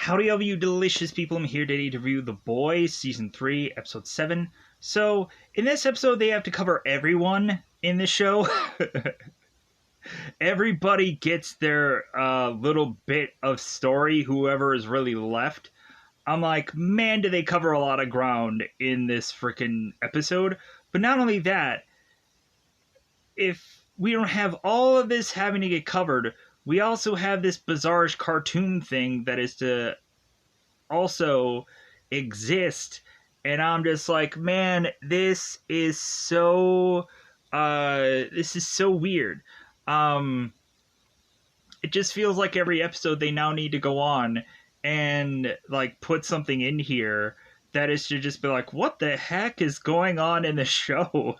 Howdy, all you delicious people. I'm here today to review The Boys, Season 3, Episode 7. So, in this episode, they have to cover everyone in the show. Everybody gets their little bit of story, whoever is really left. I'm like, man, do they cover a lot of ground in this freaking episode. But not only that, if we don't have all of this having to get covered, we also have this bizarre cartoon thing that is to also exist. And I'm just like, man, this is so weird. It just feels like every episode they now need to go on and like put something in here that is to just be like, what the heck is going on in the show?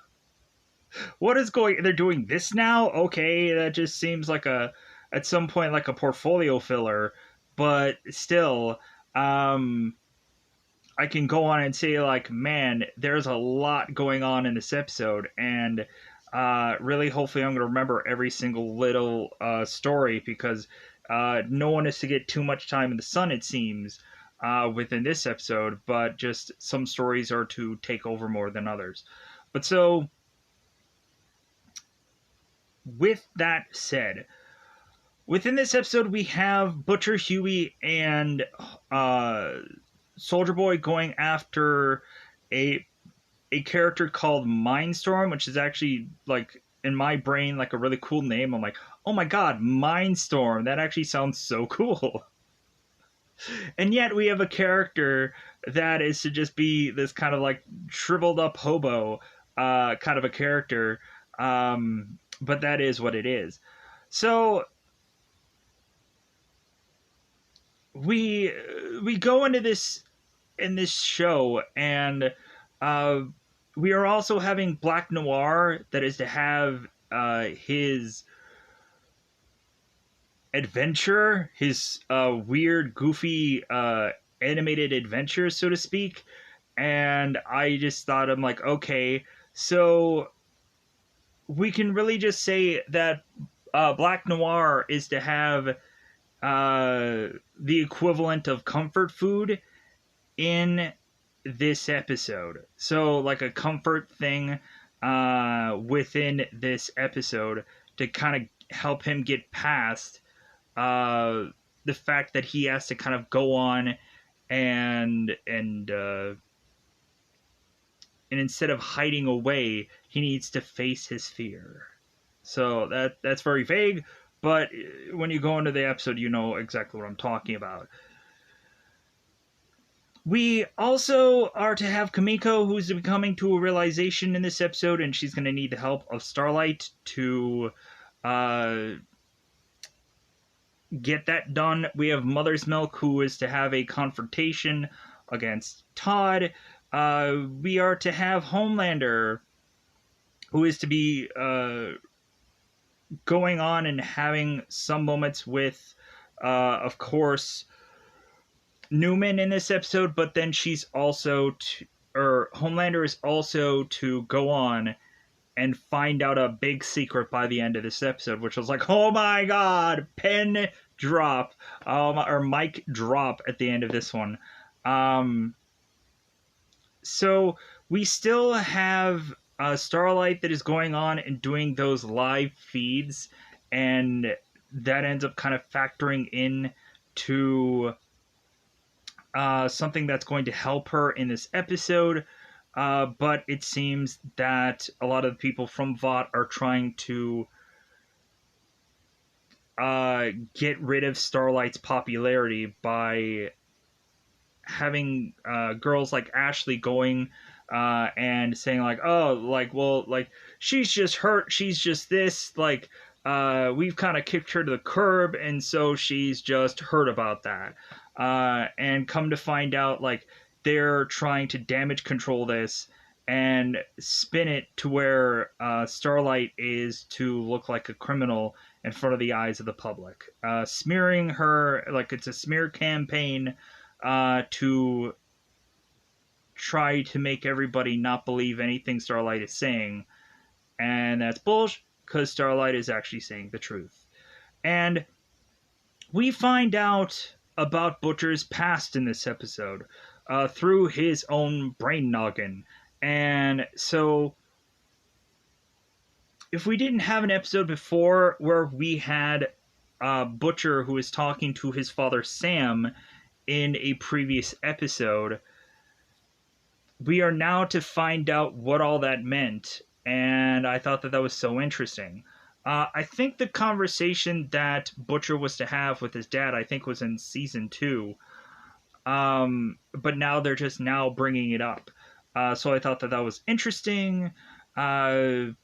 What is going? They're doing this now? Okay, that just seems like at some point like a portfolio filler, but still, I can go on and say like, man, there's a lot going on in this episode, and really, hopefully, I'm going to remember every single little story because no one is to get too much time in the sun, it seems, within this episode, but just some stories are to take over more than others. But so, with that said, within this episode, we have Butcher, Huey, and Soldier Boy going after a character called Mindstorm, which is actually, like, in my brain, like a really cool name. I'm like, oh my god, Mindstorm. That actually sounds so cool. And yet we have a character that is to just be this kind of like shriveled up hobo kind of a character. But that is what it is. So we go into this show, and we are also having Black Noir that is to have his adventure, his weird, goofy, animated adventure, so to speak. And I just thought, I'm like, okay, so we can really just say that Black Noir is to have the equivalent of comfort food in this episode. So, like a comfort thing within this episode to kind of help him get past the fact that he has to kind of go on and instead of hiding away, he needs to face his fear. So that's very vague, but when you go into the episode, you know exactly what I'm talking about. We also are to have Kamiko, who's coming to a realization in this episode, and she's going to need the help of Starlight to get that done. We have Mother's Milk, who is to have a confrontation against Todd. We are to have Homelander, who is to be going on and having some moments with, of course, Newman in this episode, but then she's also Homelander is also to go on and find out a big secret by the end of this episode, which was like, oh my god, pen drop, or mic drop at the end of this one. So we still have Starlight that is going on and doing those live feeds, and that ends up kind of factoring in to something that's going to help her in this episode, but it seems that a lot of the people from VOT are trying to get rid of Starlight's popularity by having girls like Ashley going and saying like, oh, like, well, like, she's just hurt, she's just this, like, we've kind of kicked her to the curb, and so she's just hurt about that. And come to find out, like, they're trying to damage control this and spin it to where Starlight is to look like a criminal in front of the eyes of the public. Smearing her, like, it's a smear campaign to try to make everybody not believe anything Starlight is saying. And that's bullshit, because Starlight is actually saying the truth. And we find out about Butcher's past in this episode through his own brain noggin. And so, if we didn't have an episode before where we had Butcher who was talking to his father Sam in a previous episode, we are now to find out what all that meant. And I thought that that was so interesting. I think the conversation that Butcher was to have with his dad, I think, was in season 2. But now they're just now bringing it up. So I thought that that was interesting. Really,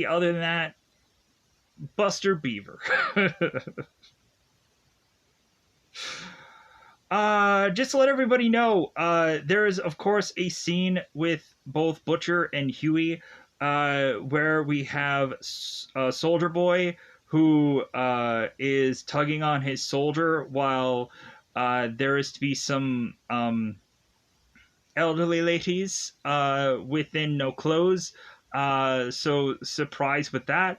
other than that, Buster Beaver. Just to let everybody know, there is, of course, a scene with both Butcher and Huey where we have Soldier Boy who is tugging on his soldier while there is to be some elderly ladies within no clothes. So surprised with that.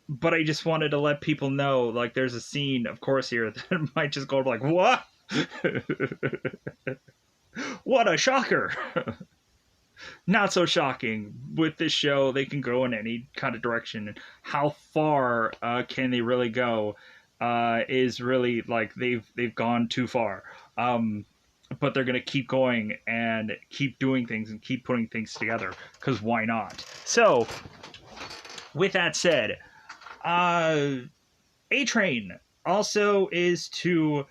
But I just wanted to let people know, like, there's a scene, of course, here that might just go like, what? What a shocker! Not so shocking. With this show, they can go in any kind of direction. How far can they really go is really, like, they've gone too far. But they're going to keep going and keep doing things and keep putting things together, because why not? So, with that said, A-Train also is to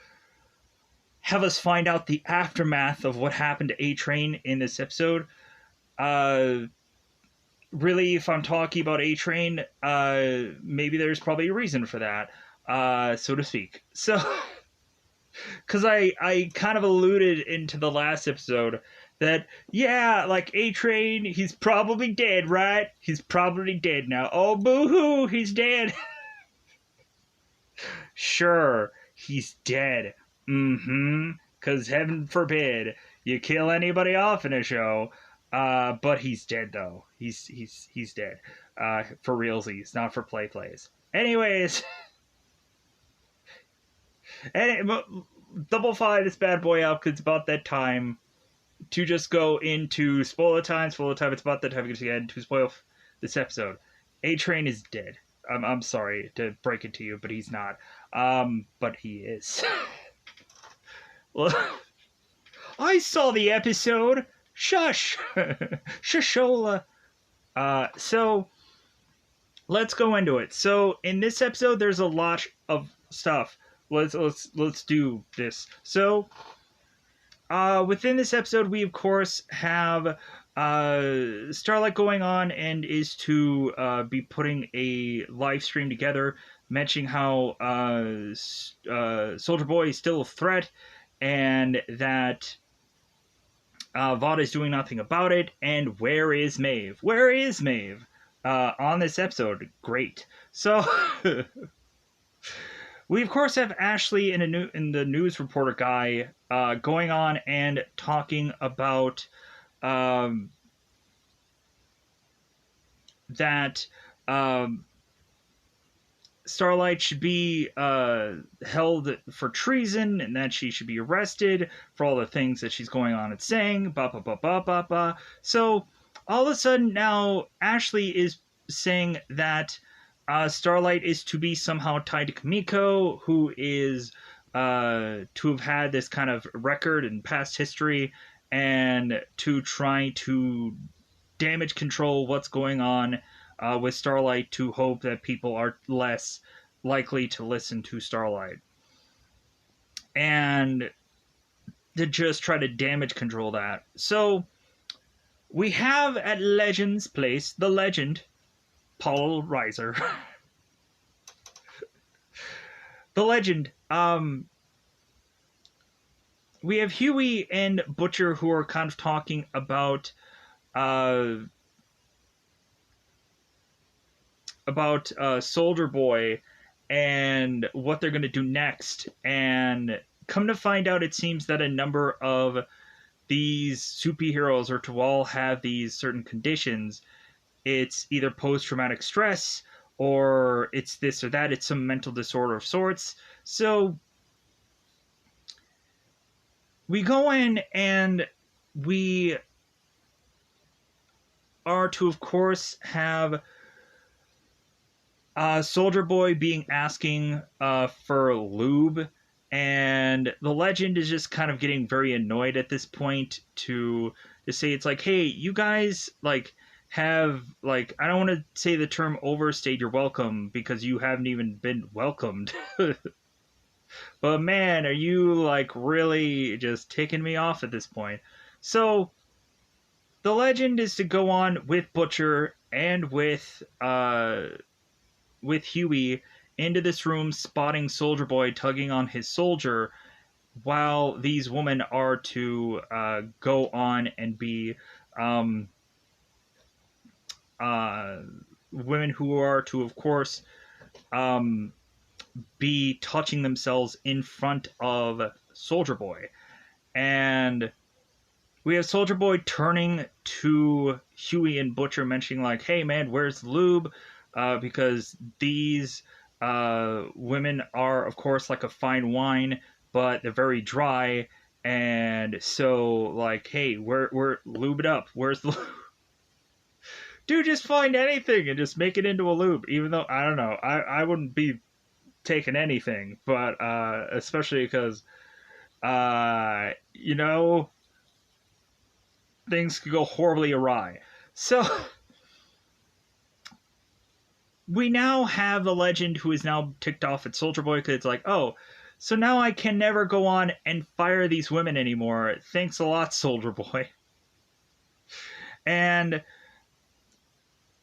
have us find out the aftermath of what happened to A-Train in this episode. Really, if I'm talking about A-Train, maybe there's probably a reason for that, so to speak. So, because I kind of alluded into the last episode that, yeah, like, A-Train, he's probably dead, right? He's probably dead now. Oh, boo-hoo, he's dead. Sure, he's dead. Because heaven forbid you kill anybody off in a show. But he's dead, though. He's dead. For realsies, not for plays. Anyways. Double fly this bad boy up, because it's about that time to just go into spoiler time. Spoiler time, it's about that time again to spoil this episode. A-Train is dead. I'm sorry to break it to you, but he's not. But he is. Well, I saw the episode. Shush. Shushola. So let's go into it. So in this episode, there's a lot of stuff. Let's do this. So within this episode, we of course have Starlight going on and is to be putting a live stream together, mentioning how Soldier Boy is still a threat, and that Vought is doing nothing about it. And where is Maeve? Where is Maeve? On this episode, great. So we of course have Ashley in the news reporter guy going on and talking about that Starlight should be held for treason, and that she should be arrested for all the things that she's going on and saying. Ba ba ba ba ba ba. So all of a sudden now Ashley is saying that Starlight is to be somehow tied to Kamiko, who is to have had this kind of record and past history, and to try to damage control what's going on with Starlight, to hope that people are less likely to listen to Starlight. And to just try to damage control that. So we have at Legend's place, the legend, Paul Reiser. The legend. We have Huey and Butcher who are kind of talking about Soldier Boy and what they're going to do next. And come to find out, it seems that a number of these superheroes are to all have these certain conditions. It's either post-traumatic stress, or it's this or that, it's some mental disorder of sorts. So we go in and we are to, of course, have Soldier Boy being asking for lube, and the Legend is just kind of getting very annoyed at this point to say it's like, hey, you guys like have like, I don't want to say the term overstayed your welcome because you haven't even been welcomed. But man, are you like really just ticking me off at this point? So the Legend is to go on with Butcher and with Huey into this room, spotting Soldier Boy tugging on his soldier, while these women are to go on and be um, uh, women who are to, of course, um, be touching themselves in front of Soldier Boy. And we have Soldier Boy turning to Huey and Butcher, mentioning like, "Hey man, where's the lube?" Because these women are, of course, like a fine wine, but they're very dry, and so like, "Hey, we're lube it up. Where's the lube?" Dude, just find anything and just make it into a lube. Even though I don't know, I wouldn't be taking anything, but especially because you know, things could go horribly awry. So we now have the Legend who is now ticked off at Soldier Boy because it's like, oh, so now I can never go on and fire these women anymore. Thanks a lot, Soldier Boy. And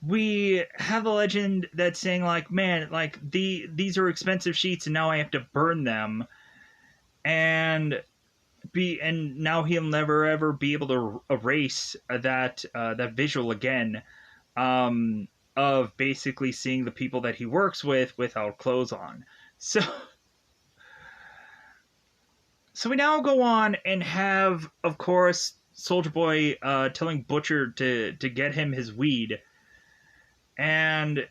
we have the Legend that's saying like, man, like these are expensive sheets and now I have to burn them. And now he'll never ever be able to erase that visual again, of basically seeing the people that he works with without clothes on. So we now go on and have, of course, Soldier Boy telling Butcher to get him his weed, and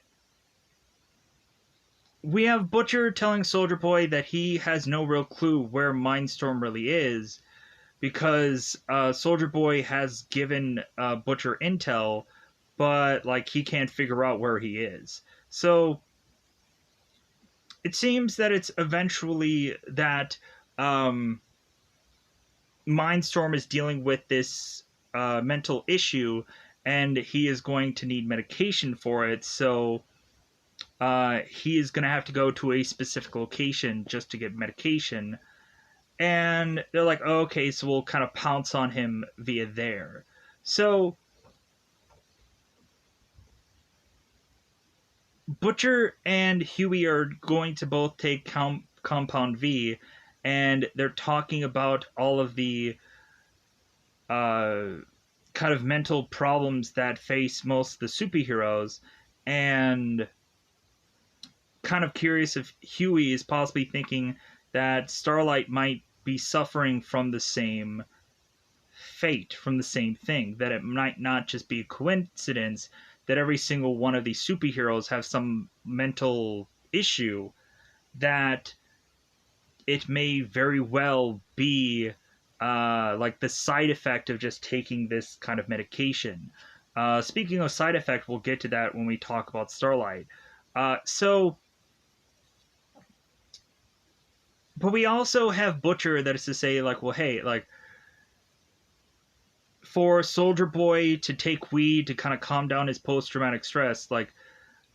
we have Butcher telling Soldier Boy that he has no real clue where Mindstorm really is, because Soldier Boy has given Butcher intel, but like he can't figure out where he is. So it seems that it's eventually that Mindstorm is dealing with this mental issue, and he is going to need medication for it. So he is going to have to go to a specific location just to get medication. And they're like, oh, okay, so we'll kind of pounce on him via there. So Butcher and Huey are going to both take Compound V, and they're talking about all of the kind of mental problems that face most of the superheroes, and kind of curious if Huey is possibly thinking that Starlight might be suffering from the same fate, from the same thing, that it might not just be a coincidence that every single one of these superheroes have some mental issue, that it may very well be like the side effect of just taking this kind of medication. Speaking of side effect, we'll get to that when we talk about Starlight. But we also have Butcher that is to say, like, well, hey, like, for Soldier Boy to take weed to kind of calm down his post-traumatic stress, like,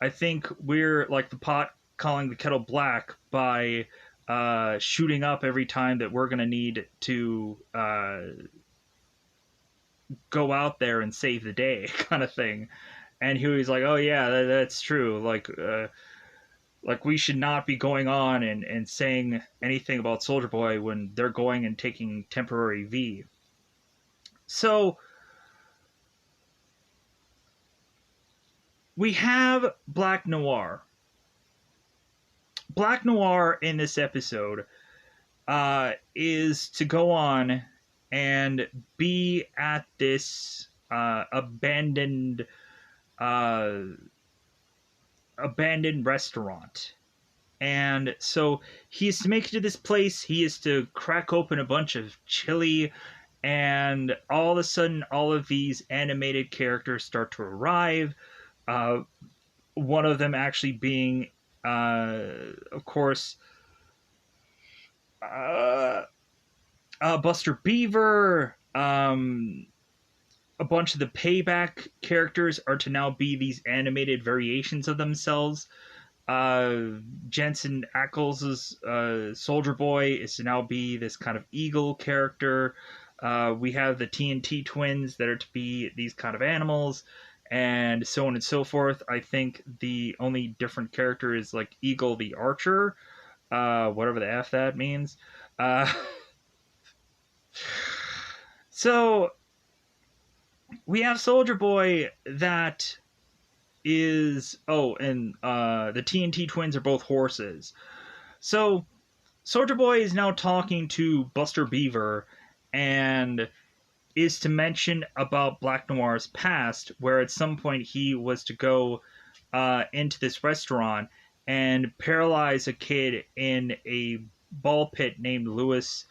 I think we're like the pot calling the kettle black by shooting up every time that we're going to need to go out there and save the day, kind of thing. And Huey's like, oh yeah, that's true. Like we should not be going on and saying anything about Soldier Boy when they're going and taking temporary V. So we have Black Noir. Black Noir in this episode is to go on and be at this abandoned abandoned restaurant. And so he is to make it to this place. He is to crack open a bunch of chili, and all of a sudden, all of these animated characters start to arrive. Uh, one of them actually being, of course, uh, Buster Beaver. A bunch of the payback characters are to now be these animated variations of themselves. Jensen Ackles' Soldier Boy is to now be this kind of eagle character. We have the TNT twins that are to be these kind of animals, and so on and so forth. I think the only different character is like Eagle the Archer, whatever the F that means. Uh, so we have Soldier Boy that is and the TNT twins are both horses. So Soldier Boy is now talking to Buster Beaver and is to mention about Black Noir's past, where at some point he was to go into this restaurant and paralyze a kid in a ball pit named Louis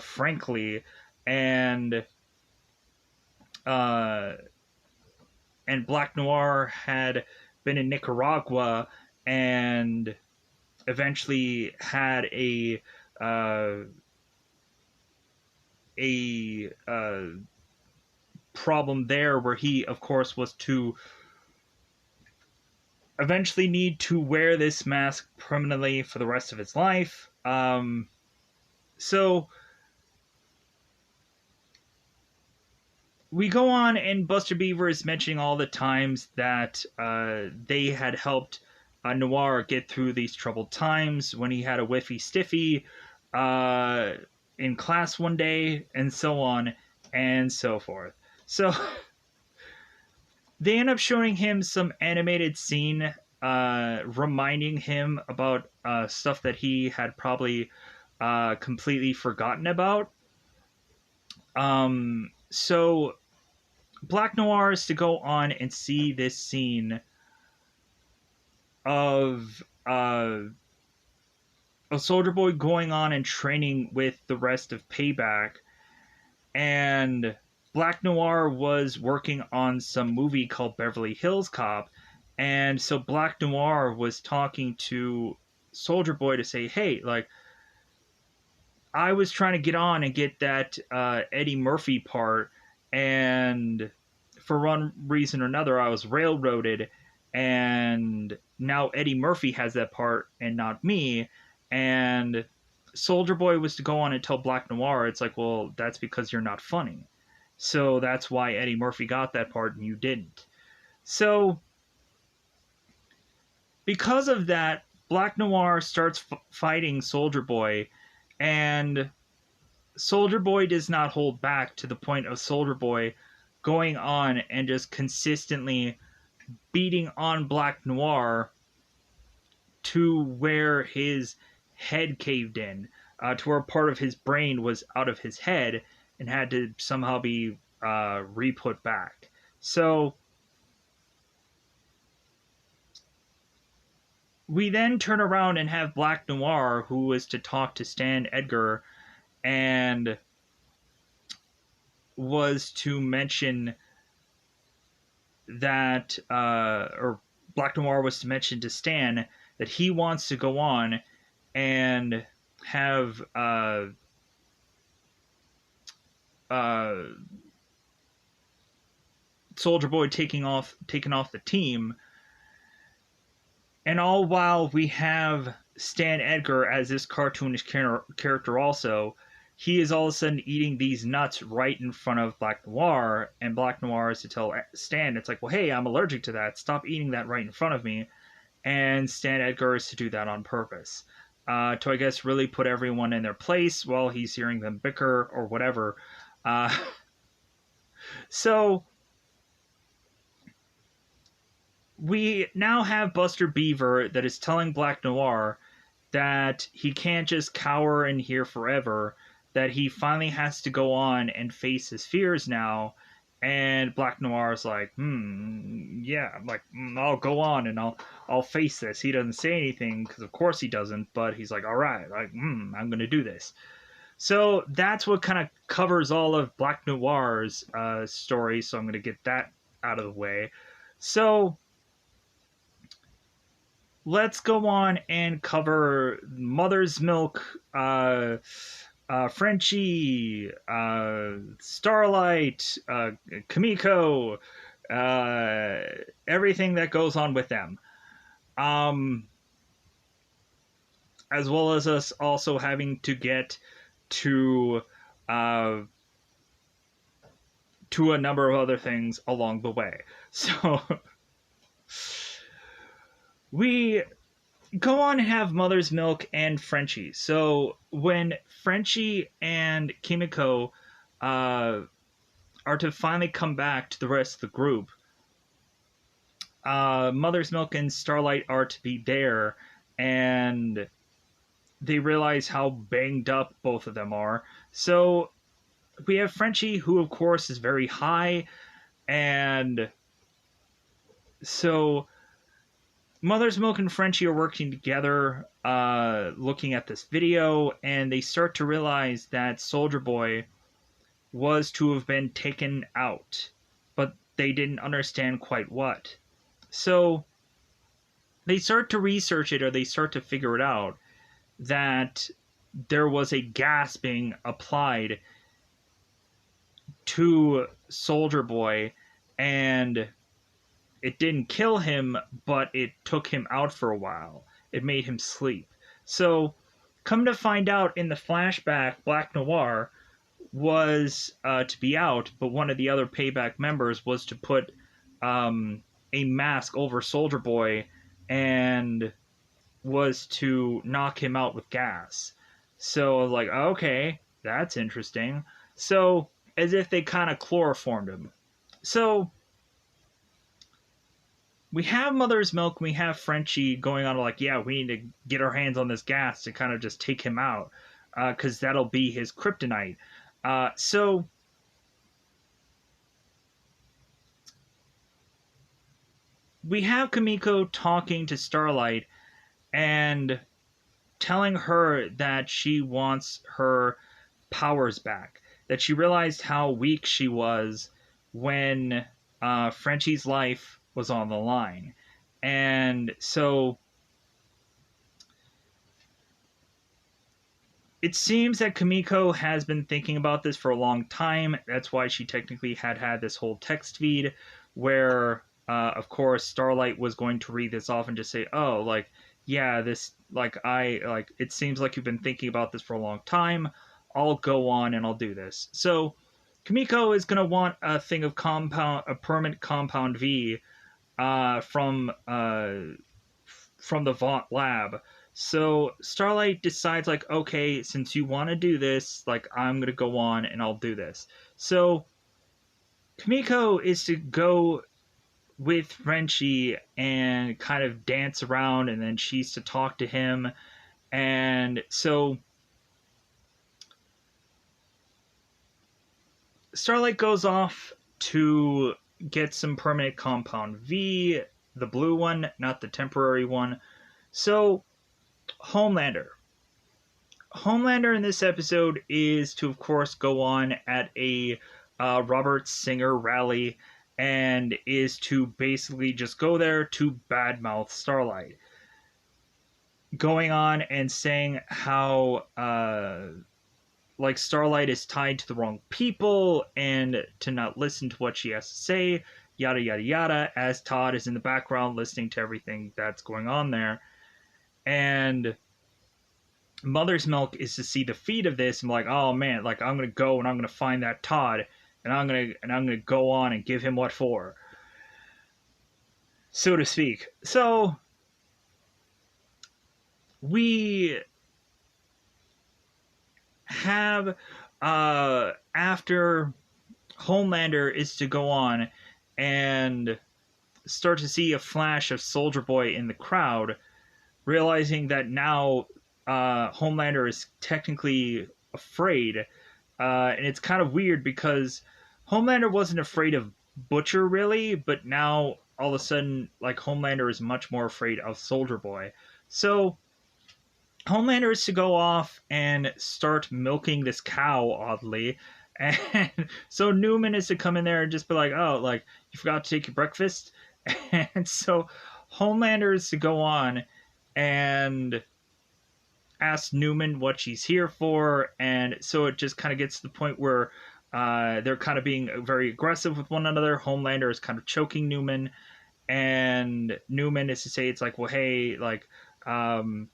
Frankly, and uh, and Black Noir had been in Nicaragua and eventually had uh, a problem there, where he, of course, was to eventually need to wear this mask permanently for the rest of his life. So we go on, and Buster Beaver is mentioning all the times that they had helped Noir get through these troubled times when he had a whiffy stiffy in class one day, and so on and so forth. So they end up showing him some animated scene reminding him about stuff that he had probably completely forgotten about. So Black Noir is to go on and see this scene of a Soldier Boy going on and training with the rest of Payback, and Black Noir was working on some movie called Beverly Hills Cop, and so Black Noir was talking to Soldier Boy to say, hey, like, I was trying to get on and get that Eddie Murphy part, and for one reason or another, I was railroaded, and now Eddie Murphy has that part and not me. And Soldier Boy was to go on and tell Black Noir, it's like, well, that's because you're not funny. So that's why Eddie Murphy got that part and you didn't. So because of that, Black Noir starts fighting Soldier Boy, and Soldier Boy does not hold back, to the point of Soldier Boy going on and just consistently beating on Black Noir to where his head caved in, to where part of his brain was out of his head and had to somehow be re-put back. So we then turn around and have Black Noir, who was to talk to Stan Edgar and was to mention that, or Black Noir was to mention to Stan that he wants to go on and have Soldier Boy taken off the team, and all while we have Stan Edgar as this cartoonish character also. He is all of a sudden eating these nuts right in front of Black Noir, and Black Noir is to tell Stan, it's like, well, hey, I'm allergic to that. Stop eating that right in front of me. And Stan Edgar is to do that on purpose. To, I guess, really put everyone in their place while he's hearing them bicker or whatever. So we now have Buster Beaver that is telling Black Noir that he can't just cower in here forever, that he finally has to go on and face his fears now, And Black Noir's like, yeah, like, I'll go on and I'll face this. He doesn't say anything because of course he doesn't, but he's like, all right, like, I'm gonna do this. So that's what kind of covers all of Black Noir's story. So I'm gonna get that out of the way. So let's go on and cover Mother's Milk, Frenchie, Starlight, Kamiko, everything that goes on with them. Um, as well as us also having to get to uh, to a number of other things along the way. So we go on and have Mother's Milk and Frenchie. So when Frenchie and Kimiko are to finally come back to the rest of the group, Mother's Milk and Starlight are to be there, and they realize how banged up both of them are. So we have Frenchie, who of course is very high, and so Mother's Milk and Frenchie are working together, looking at this video, and they start to realize that Soldier Boy was to have been taken out, but they didn't understand quite what. So they start to research it, or they start to figure it out, that there was a gas being applied to Soldier Boy, and it didn't kill him, but it took him out for a while. It made him sleep. So, come to find out in the flashback, Black Noir was to be out, but one of the other Payback members was to put a mask over Soldier Boy and was to knock him out with gas. So I was like, okay, that's interesting. So, as if they kind of chloroformed him. So, we have Mother's Milk, we have Frenchie going on like, yeah, we need to get our hands on this gas to kind of just take him out, because that'll be his kryptonite. So we have Kamiko talking to Starlight and telling her that she wants her powers back, that she realized how weak she was when Frenchie's life was on the line. And so it seems that Kamiko has been thinking about this for a long time. That's why she technically had this whole text feed where, of course, Starlight was going to read this off and just say, oh, like, yeah, this, like, it seems like you've been thinking about this for a long time. I'll go on and I'll do this. So Kamiko is going to want a thing of a permanent compound V from the Vaught lab. So Starlight decides, like, okay, since you want to do this, like, I'm going to go on and I'll do this. So Kamiko is to go with Frenchie and kind of dance around, and then she's to talk to him. And so Starlight goes off to get some permanent compound V, the blue one, not the temporary one. So Homelander in this episode is to, of course, go on at a Robert Singer rally, and is to basically just go there to badmouth Starlight, going on and saying how like Starlight is tied to the wrong people and to not listen to what she has to say, yada yada yada, as Todd is in the background listening to everything that's going on there. And Mother's Milk is to see the feed of this and like, oh man, like, I'm gonna go and I'm gonna find that Todd, and I'm gonna go on and give him what for, so to speak. So we have after Homelander is to go on and start to see a flash of Soldier Boy in the crowd, realizing that now Homelander is technically afraid. And it's kind of weird because Homelander wasn't afraid of Butcher really, but now all of a sudden, like, Homelander is much more afraid of Soldier Boy. So Homelander is to go off and start milking this cow, oddly. And so Newman is to come in there and just be like, oh, like, you forgot to take your breakfast? And so Homelander is to go on and ask Newman what she's here for. And so it just kind of gets to the point where they're kind of being very aggressive with one another. Homelander is kind of choking Newman. And Newman is to say, it's like, well, hey, like I'm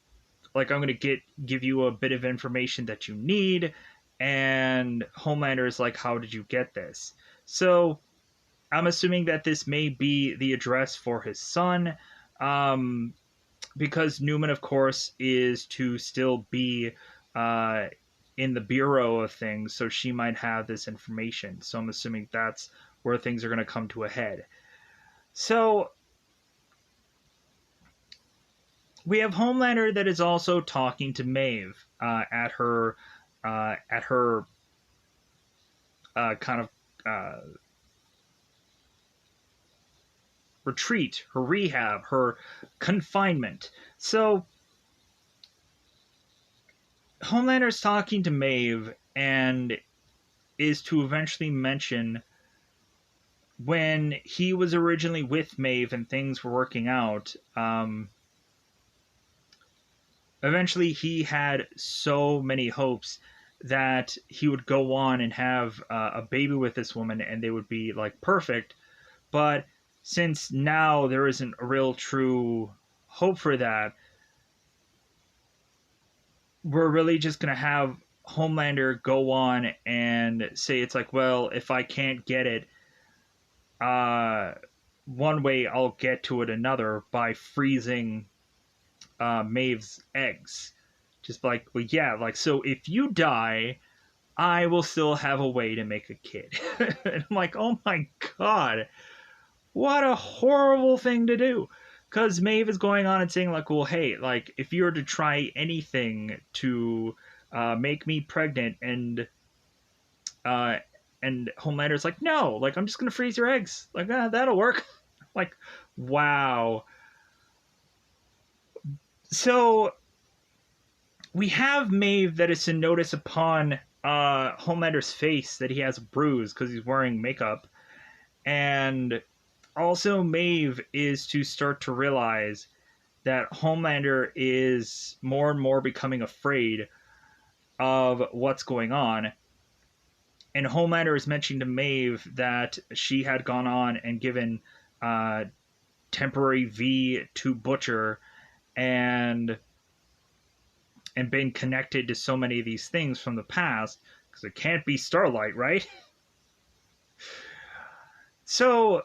gonna give you a bit of information that you need. And Homelander is like, how did you get this? So I'm assuming that this may be the address for his son, because Newman, of course, is to still be in the bureau of things, so she might have this information. So I'm assuming that's where things are going to come to a head. So we have Homelander that is also talking to Maeve at her kind of retreat, her rehab, her confinement. So Homelander's talking to Maeve and is to eventually mention when he was originally with Maeve and things were working out. Eventually he had so many hopes that he would go on and have a baby with this woman and they would be like perfect. But since now there isn't a real true hope for that, we're really just going to have Homelander go on and say, it's like, well, if I can't get it one way, I'll get to it another by freezing Maeve's eggs. Just like, well, yeah, like, so if you die, I will still have a way to make a kid. And I'm like, oh my god, what a horrible thing to do. Because Maeve is going on and saying, like, well, hey, like, if you were to try anything to make me pregnant, and Homelander's like, no, like, I'm just going to freeze your eggs. Like, that'll work. Like, wow. So we have Maeve that is to notice upon Homelander's face that he has a bruise because he's wearing makeup. And also Maeve is to start to realize that Homelander is more and more becoming afraid of what's going on. And Homelander is mentioning to Maeve that she had gone on and given temporary V to Butcher and been connected to so many of these things from the past, because it can't be Starlight, right? So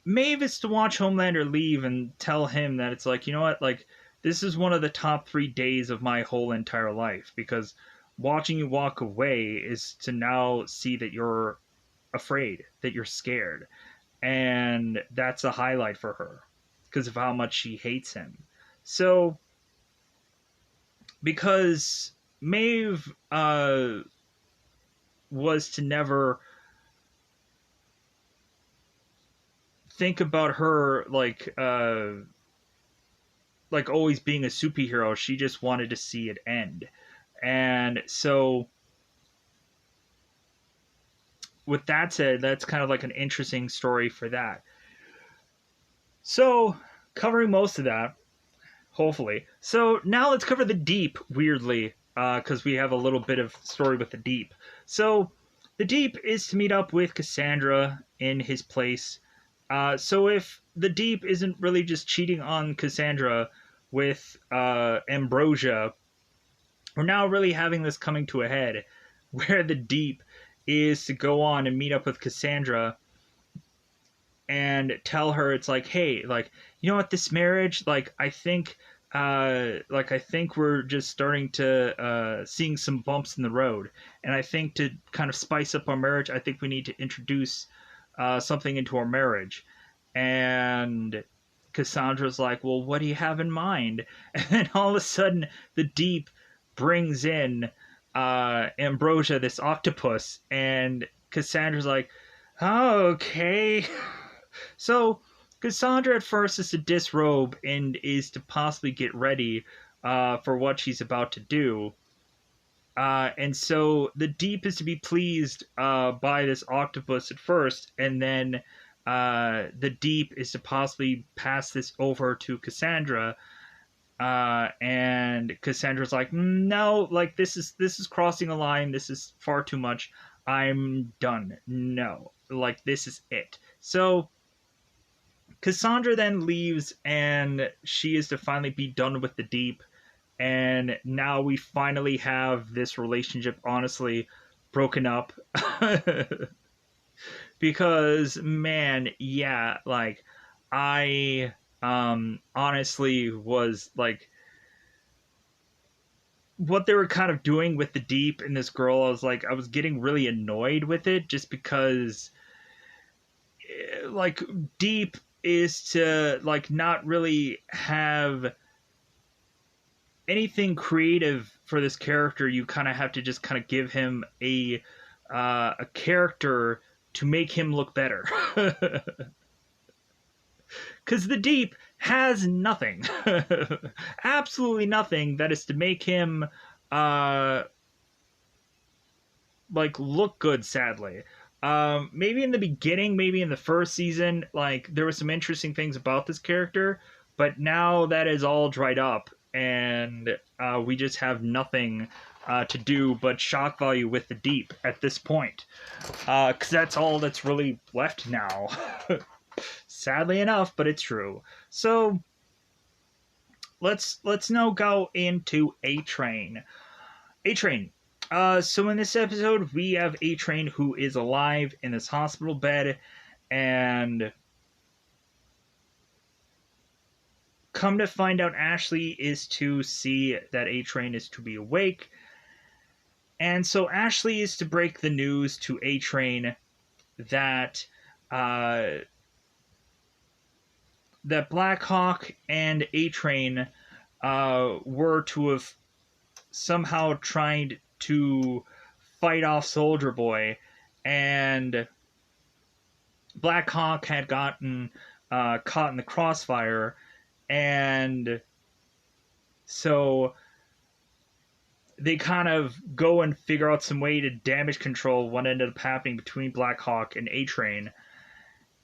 Maeve is to watch Homelander leave and tell him that it's like, you know what, like, this is one of the top 3 days of my whole entire life, because watching you walk away is to now see that you're afraid, that you're scared. And that's a highlight for her because of how much she hates him. So because Maeve was to never think about her like always being a superhero, she just wanted to see it end. And so with that said, that's kind of like an interesting story for that. So covering most of that, hopefully. So now let's cover the Deep, weirdly, because we have a little bit of story with the Deep. So the Deep is to meet up with Cassandra in his place. So if the Deep isn't really just cheating on Cassandra with Ambrosia, we're now really having this coming to a head, where the Deep is to go on and meet up with Cassandra and tell her, it's like, hey, like, you know what, this marriage, like, I think we're just starting to seeing some bumps in the road, and I think to kind of spice up our marriage, I think we need to introduce something into our marriage. And Cassandra's like, well, what do you have in mind? And then all of a sudden the Deep brings in Ambrosia, this octopus, and Cassandra's like, oh, okay. So Cassandra at first is to disrobe and is to possibly get ready for what she's about to do. And so the Deep is to be pleased by this octopus at first, and then the Deep is to possibly pass this over to Cassandra. And Cassandra's like, no, like this is crossing a line. This is far too much. I'm done. No, like this is it. So Cassandra then leaves, and she is to finally be done with the Deep. And now we finally have this relationship honestly broken up. Because man, yeah, like I honestly was like, what they were kind of doing with the Deep and this girl, I was getting really annoyed with it, just because like Deep is to like not really have anything creative for this character. You kind of have to just kind of give him a character to make him look better. Because the Deep has nothing, absolutely nothing that is to make him like look good. Sadly, maybe in the beginning, maybe in the first season, like there were some interesting things about this character, but now that is all dried up, and we just have nothing to do but shock value with the Deep at this point, because that's all that's really left now. Sadly enough, but it's true. So let's now go into A-Train. A-Train. So in this episode, we have A-Train, who is alive in this hospital bed, and come to find out, Ashley is to see that A-Train is to be awake. And so Ashley is to break the news to A-Train that that Blackhawk and A-Train were to have somehow tried to fight off Soldier Boy, and Blackhawk had gotten caught in the crossfire, and so they kind of go and figure out some way to damage control what ended up happening between Blackhawk and A-Train,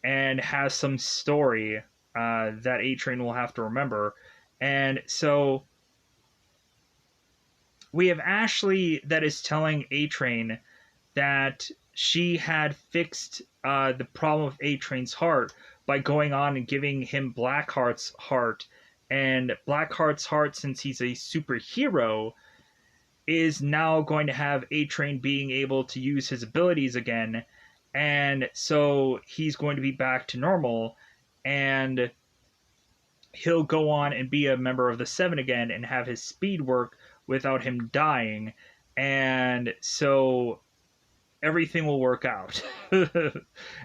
and have some story that A-Train will have to remember. And so we have Ashley that is telling A-Train that she had fixed the problem of A-Train's heart by going on and giving him Blackheart's heart. And Blackheart's heart, since he's a superhero, is now going to have A-Train being able to use his abilities again. And so he's going to be back to normal, and he'll go on and be a member of the Seven again and have his speed work without him dying. And so everything will work out.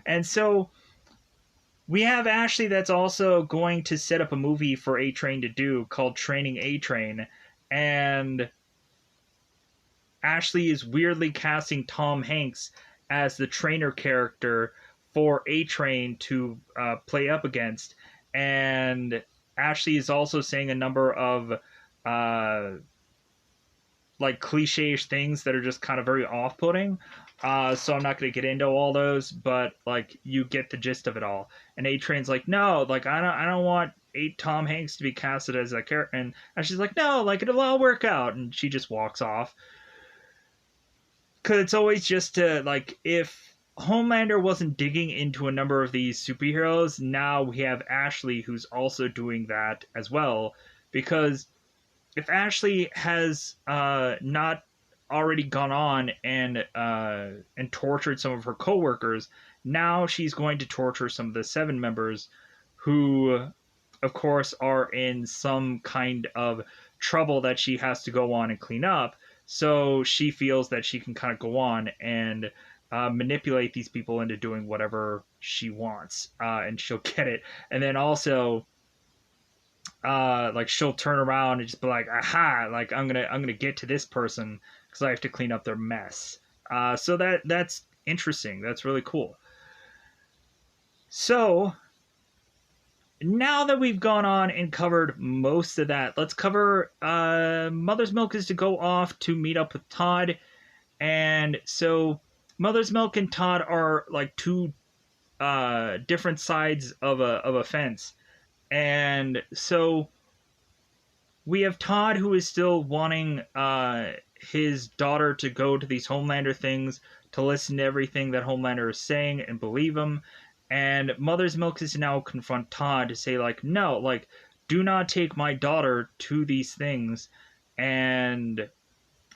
And so we have Ashley that's also going to set up a movie for A-Train to do called Training A-Train. And Ashley is weirdly casting Tom Hanks as the trainer character for A-Train to play up against. And Ashley is also saying a number of like cliche-ish things that are just kind of very off-putting. So I'm not going to get into all those, but like you get the gist of it all. And A-Train's like, no, like I don't want Tom Hanks to be casted as a character. And she's like, no, like it'll all work out. And she just walks off. Because it's always just to, like, if Homelander wasn't digging into a number of these superheroes, now we have Ashley who's also doing that as well. Because if Ashley has not already gone on and tortured some of her coworkers, now she's going to torture some of the Seven members who, of course, are in some kind of trouble that she has to go on and clean up. So she feels that she can kind of go on and manipulate these people into doing whatever she wants, and she'll get it. And then also, like she'll turn around and just be like, "Aha! Like I'm gonna get to this person because I have to clean up their mess. So that's interesting. That's really cool. So now that we've gone on and covered most of that, let's cover Mother's Milk is to go off to meet up with Todd. And so Mother's Milk and Todd are like two different sides of a fence. And so we have Todd, who is still wanting his daughter to go to these Homelander things, to listen to everything that Homelander is saying and believe him. And Mother's Milk is to now confront Todd to say, like, no, like, do not take my daughter to these things and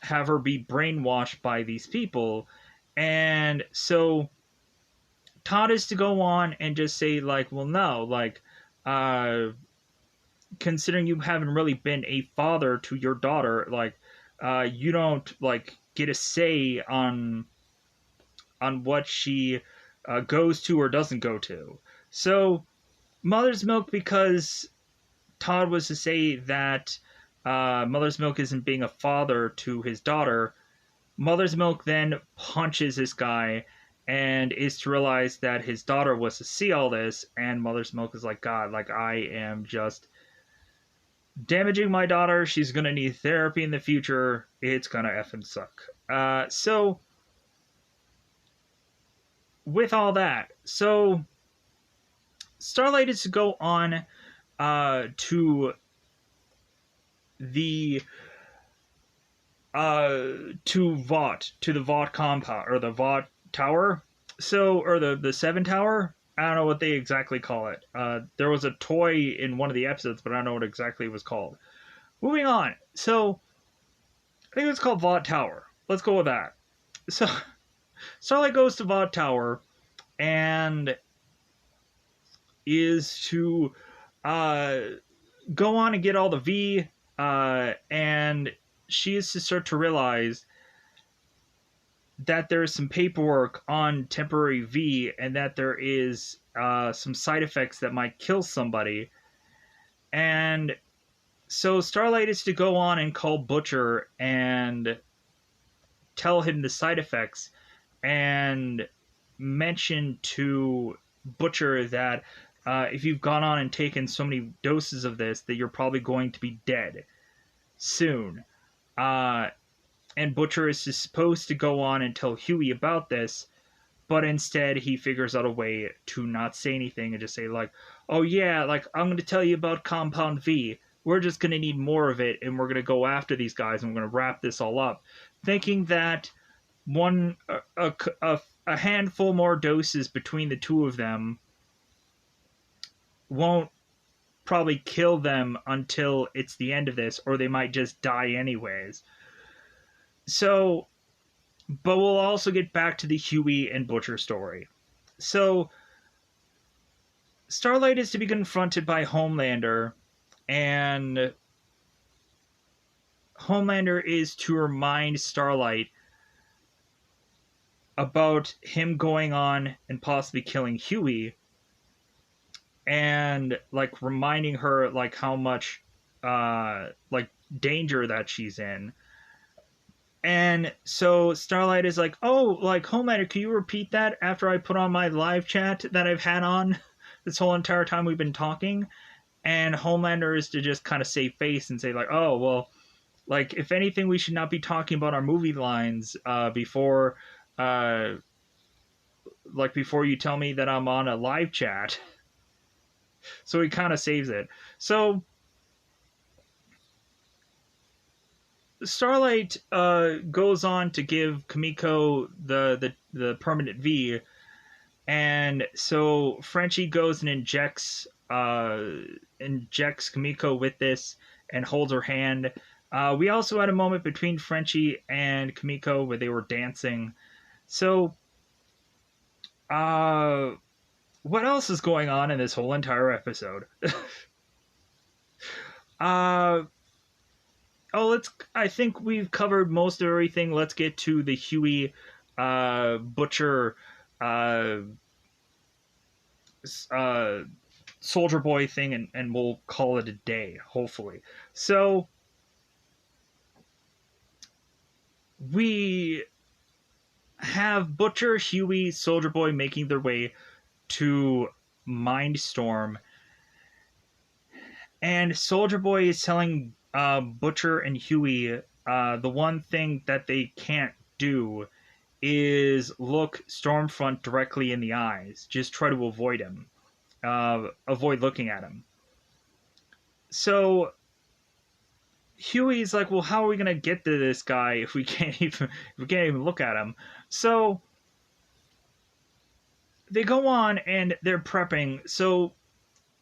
have her be brainwashed by these people. And so Todd is to go on and just say, like, well, no, like, considering you haven't really been a father to your daughter, like, you don't, like, get a say on what she goes to or doesn't go to. So Mother's Milk, because Todd was to say that Mother's Milk isn't being a father to his daughter, Mother's Milk then punches this guy and is to realize that his daughter was to see all this, and Mother's Milk is like, God, like, I am just damaging my daughter. She's gonna need therapy in the future. It's gonna effing suck. So with all that, so Starlight is to go on to the to the Vought compound, or the Vought Tower. So, or the Seven Tower. I don't know what they exactly call it. There was a toy in one of the episodes, but I don't know what exactly it was called. Moving on. So, I think it's called Vought Tower. Let's go with that. So, Starlight goes to Vought Tower and is to go on and get all the V, and she is to start to realize that there is some paperwork on temporary V, and that there is some side effects that might kill somebody. And so Starlight is to go on and call Butcher and tell him the side effects, and mention to Butcher that if you've gone on and taken so many doses of this, that you're probably going to be dead soon. And Butcher is supposed to go on and tell Huey about this, but instead he figures out a way to not say anything and just say, like, oh yeah, like, I'm going to tell you about Compound V. We're just going to need more of it, and we're going to go after these guys, and we're going to wrap this all up. Thinking that a handful more doses between the two of them won't probably kill them until it's the end of this, or they might just die anyways. So, but we'll also get back to the Huey and Butcher story. So, Starlight is to be confronted by Homelander, and Homelander is to remind Starlight about him going on and possibly killing Huey, and, like, reminding her, like, how much like, danger that she's in. And so Starlight is like, oh, like, Homelander, can you repeat that after I put on my live chat that I've had on this whole entire time we've been talking? And Homelander is to just kind of save face and say, like, oh, well, like, if anything, we should not be talking about our movie lines before you tell me that I'm on a live chat. So he kind of saves it. So Starlight goes on to give Kimiko the permanent V, and so Frenchie goes and injects Kimiko with this and holds her hand. We also had a moment between Frenchie and Kimiko where they were dancing. So, what else is going on in this whole entire episode? I think we've covered most of everything. Let's get to the Huey, Butcher, Soldier Boy thing, and we'll call it a day, hopefully. So, we have Butcher, Huey, Soldier Boy making their way to Mindstorm, and Soldier Boy is telling Butcher and Huey the one thing that they can't do is look Stormfront directly in the eyes. Just try to avoid him, avoid looking at him. So Huey's like, well, how are we gonna get to this guy if we can't even look at him? So they go on and they're prepping. So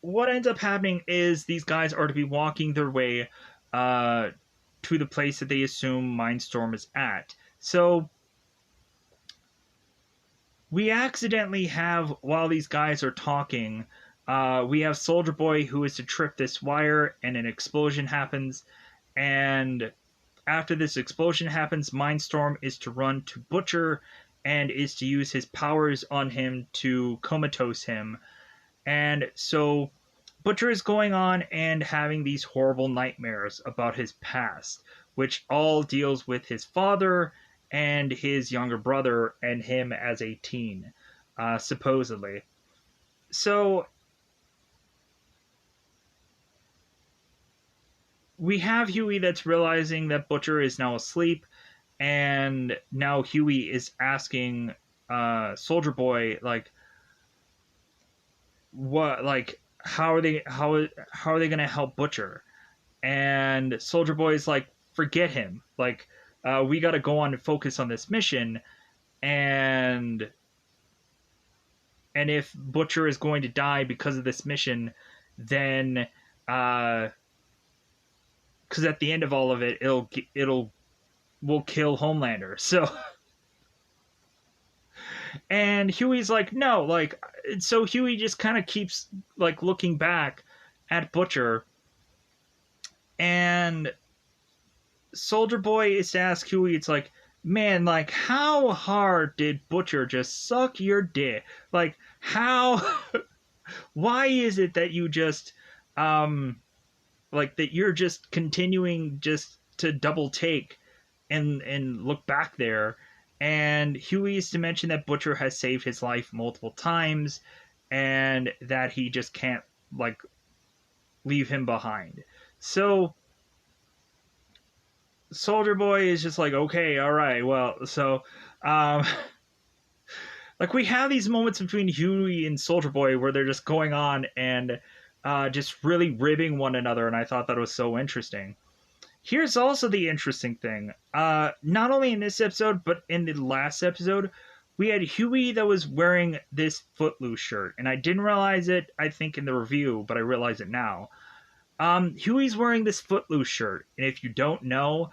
what ends up happening is these guys are to be walking their way to the place that they assume Mindstorm is at. So we accidentally have, while these guys are talking, we have Soldier Boy who is to trip this wire, and an explosion happens. And after this explosion happens, Mindstorm is to run to Butcher and is to use his powers on him to comatose him. And so Butcher is going on and having these horrible nightmares about his past, which all deals with his father and his younger brother and him as a teen, supposedly. So we have Huey that's realizing that Butcher is now asleep, and now Huey is asking Soldier Boy, like, what, like, how are they going to help Butcher? And Soldier Boy's like, forget him. Like, we got to go on and focus on this mission, and if Butcher is going to die because of this mission, then because at the end of all of it, we'll kill Homelander. So, and Huey's like, no, like, so Huey just kind of keeps like looking back at Butcher, and Soldier Boy is to ask Huey, it's like, man, like, how hard did Butcher just suck your dick? Like, how, why is it that you just, like, that you're just continuing just to double take and look back there? And Huey is to mention that Butcher has saved his life multiple times and that he just can't, like, leave him behind. So Soldier Boy is just like, okay, all right, well, so, like, we have these moments between Huey and Soldier Boy where they're just going on and just really ribbing one another, and I thought that was so interesting. Here's also the interesting thing. Not only in this episode, but in the last episode, we had Huey that was wearing this Footloose shirt, and I didn't realize it, I think, in the review, but I realize it now. Huey's wearing this Footloose shirt, and if you don't know,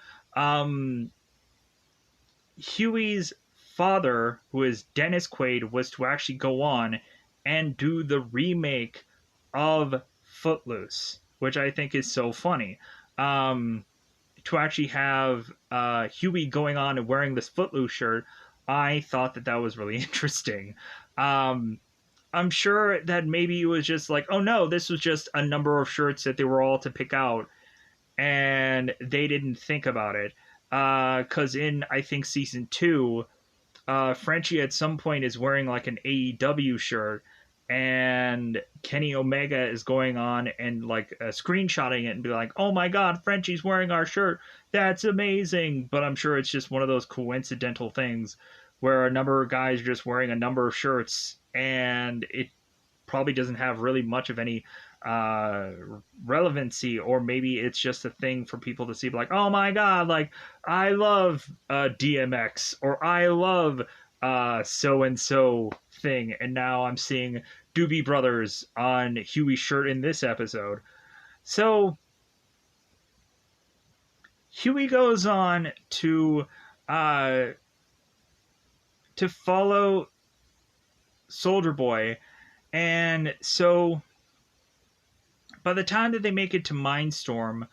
Huey's father, who is Dennis Quaid, was to actually go on and do the remake of Footloose, which I think is so funny. To actually have Huey going on and wearing this Footloose shirt, I thought that was really interesting. I'm sure that maybe it was just like, oh no, this was just a number of shirts that they were all to pick out, and they didn't think about it. Because in, I think, season 2, Frenchie at some point is wearing like an AEW shirt, and Kenny Omega is going on and like screenshotting it and be like, oh my god, Frenchie's wearing our shirt, that's amazing. But I'm sure it's just one of those coincidental things where a number of guys are just wearing a number of shirts, and it probably doesn't have really much of any relevancy, or maybe it's just a thing for people to see, like, oh my god, like, I love DMX, or I love so and so thing, and now I'm seeing Doobie Brothers on Huey's shirt in this episode. So Huey goes on to follow Soldier Boy, and so by the time that they make it to Mindstorm,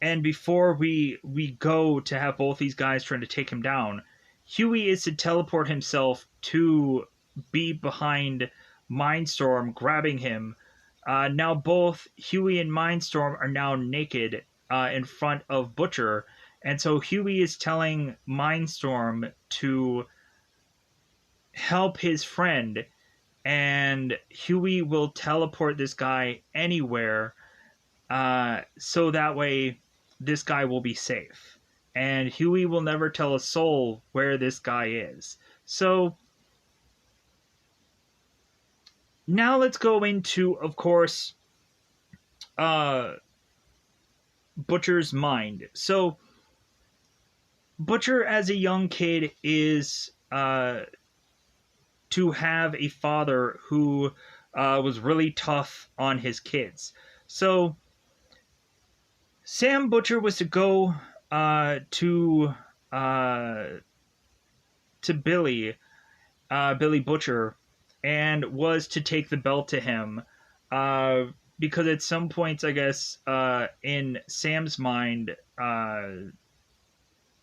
and before we go to have both these guys trying to take him down, Huey is to teleport himself to be behind Mindstorm, grabbing him. Now both Huey and Mindstorm are now naked in front of Butcher, And so Huey is telling Mindstorm to help his friend, and Huey will teleport this guy anywhere, so that way this guy will be safe. And Huey will never tell a soul where this guy is. So now let's go into, of course, uh, Butcher's mind. So Butcher, as a young kid, is to have a father who was really tough on his kids. So Sam Butcher was to go uh, to Billy Butcher, and was to take the belt to him, uh, because at some points, I guess, in Sam's mind,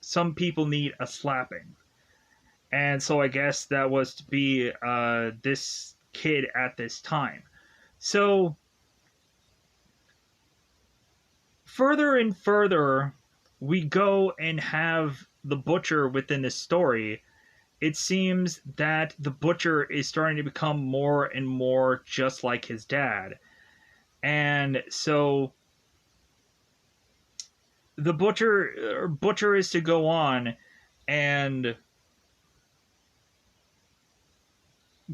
some people need a slapping. And so I guess that was to be this kid at this time. So further and further we go and have the Butcher within this story, it seems that the Butcher is starting to become more and more just like his dad. And so the Butcher is to go on and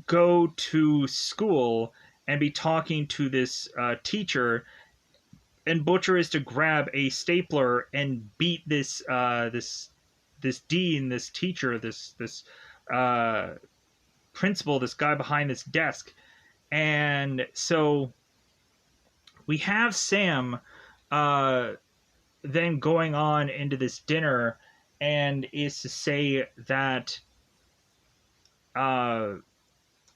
go to school and be talking to this teacher, and Butcher is to grab a stapler and beat this dean, this teacher, this uh, principal, this guy behind this desk. And so we have Sam then going on into this dinner, and is to say that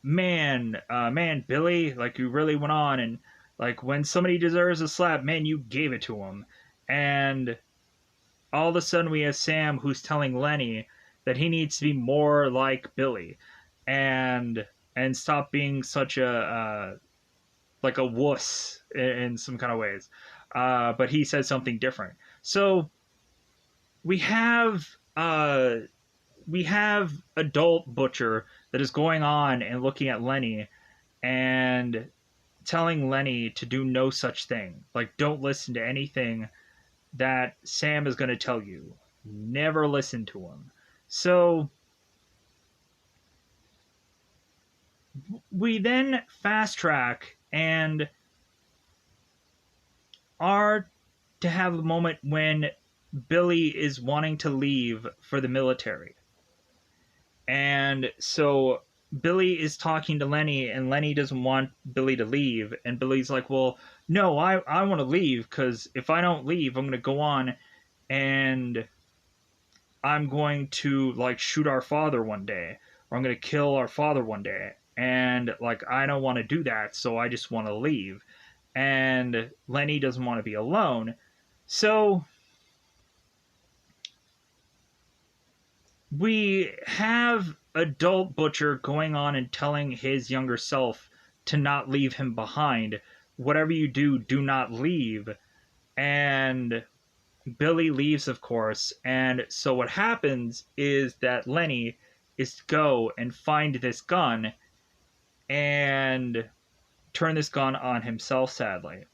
man, Billy, like, you really went on, and like, when somebody deserves a slap, man, you gave it to him. And all of a sudden we have Sam who's telling Lenny that he needs to be more like Billy, and stop being such a like a wuss in some kind of ways. But he says something different. So we have adult Butcher that is going on and looking at Lenny and telling Lenny to do no such thing. Like, don't listen to anything that Sam is going to tell you. Never listen to him. So we then fast track and are to have a moment when Billy is wanting to leave for the military. And so Billy is talking to Lenny, and Lenny doesn't want Billy to leave. And Billy's like, well, no, I want to leave, because if I don't leave, I'm going to go on and I'm going to, like, shoot our father one day, or I'm going to kill our father one day. And, like, I don't want to do that, so I just want to leave. And Lenny doesn't want to be alone. So we have adult Butcher going on and telling his younger self to not leave him behind. Whatever you do, do not leave. And Billy leaves, of course. And so what happens is that Lenny is to go and find this gun and turn this gun on himself, sadly.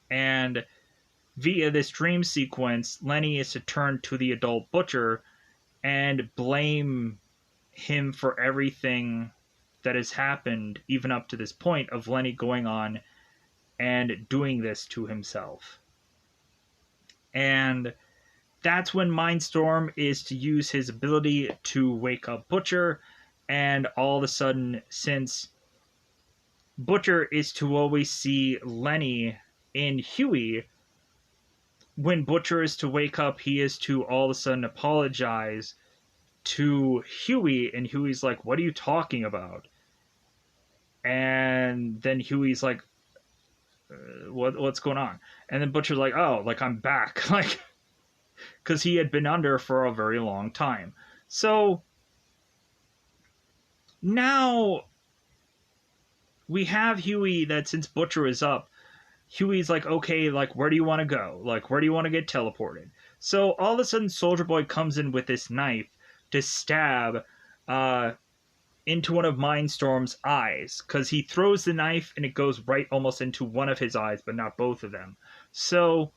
And via this dream sequence, Lenny is to turn to the adult Butcher and blame him for everything that has happened, even up to this point of Lenny going on and doing this to himself. And that's when Mindstorm is to use his ability to wake up Butcher, and all of a sudden, since Butcher is to always see Lenny in Huey, when Butcher is to wake up, he is to all of a sudden apologize to Huey, and Huey's like, what are you talking about? And then Huey's like, what's going on? And then Butcher's like, oh, like, I'm back. Like, because he had been under for a very long time. So now we have Huey that, since Butcher is up, Huey's like, okay, like, where do you want to go? Like, where do you want to get teleported? So all of a sudden, Soldier Boy comes in with this knife to stab uh, into one of Mindstorm's eyes, because he throws the knife and it goes right almost into one of his eyes, but not both of them. So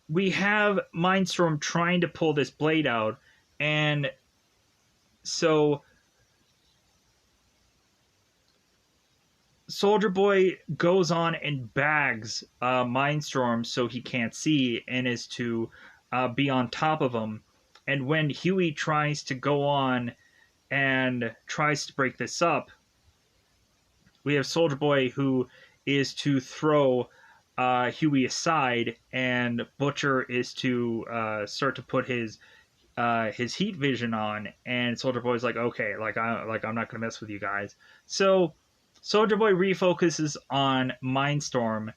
we have Mindstorm trying to pull this blade out, and so Soldier Boy goes on and bags Mindstorm so he can't see and is to be on top of him. And when Huey tries to go on and tries to break this up, we have Soldier Boy who is to throw Huey aside, and Butcher is to start to put his heat vision on. And Soldier Boy's like, okay, I'm not gonna mess with you guys. So Soldier Boy refocuses on Mindstorm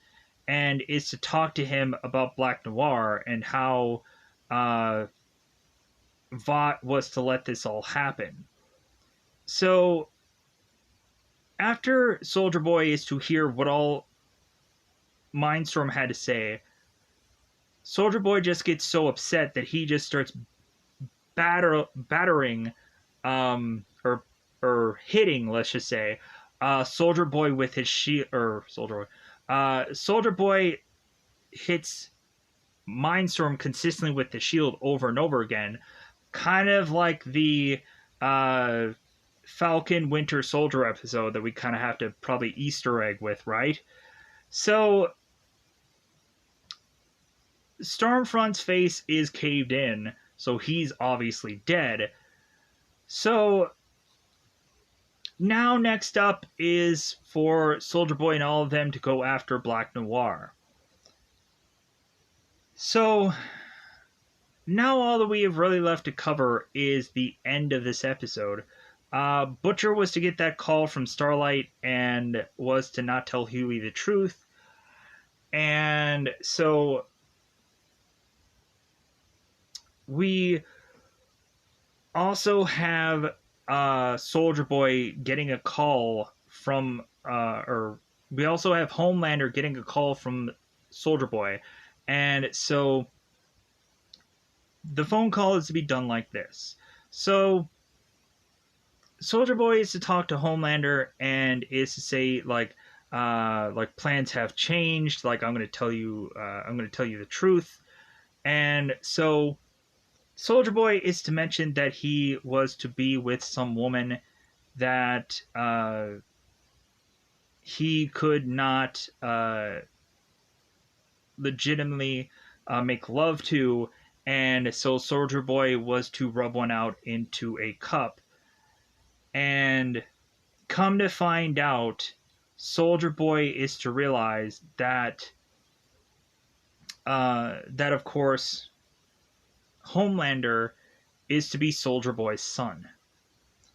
and is to talk to him about Black Noir and how Vought was to let this all happen. So after Soldier Boy is to hear what all Mindstorm had to say, Soldier Boy just gets so upset that he just starts battering, or hitting, let's just say, Soldier Boy with his shield, or Soldier Boy hits Mindstorm consistently with the shield over and over again, kind of like the Falcon Winter Soldier episode that we kind of have to probably Easter egg with, right? So Stormfront's face is caved in, so he's obviously dead. So now next up is for Soldier Boy and all of them to go after Black Noir. So now all that we have really left to cover is the end of this episode. Butcher was to get that call from Starlight and was to not tell Huey the truth. And so we also have Soldier Boy getting a call from, or we also have Homelander getting a call from Soldier Boy. And so the phone call is to be done like this. So Soldier Boy is to talk to Homelander and is to say like plans have changed. Like I'm going to tell you the truth. And so Soldier Boy is to mention that he was to be with some woman that he could not legitimately make love to, and so Soldier Boy was to rub one out into a cup. And come to find out, Soldier Boy is to realize that of course Homelander is to be Soldier Boy's son.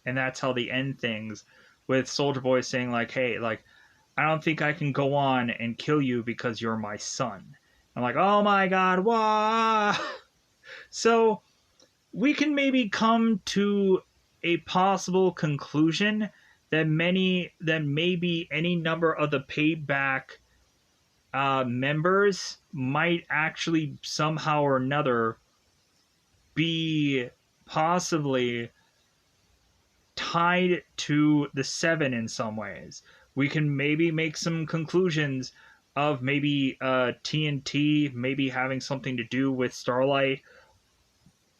And that's how they end things, with Soldier Boy saying like, hey, like, I don't think I can go on and kill you because you're my son. I'm like, oh my god, wah! So we can maybe come to a possible conclusion that maybe any number of the paid back members might actually somehow or another be possibly tied to the Seven in some ways. We can maybe make some conclusions of maybe TNT maybe having something to do with Starlight,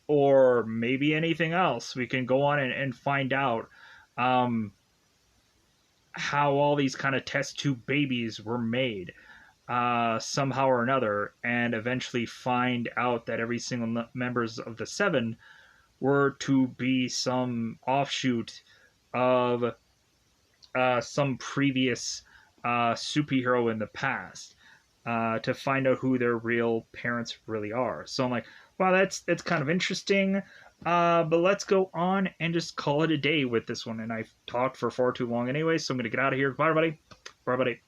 or maybe anything else. We can go on and find out how all these kind of test tube babies were made somehow or another, and eventually find out that every single members of the Seven were to be some offshoot of some previous superhero in the past, to find out who their real parents really are. So I'm like, wow, that's kind of interesting. But let's go on and just call it a day with this one. And I've talked for far too long anyway, so I'm going to get out of here. Bye, everybody. Bye, everybody.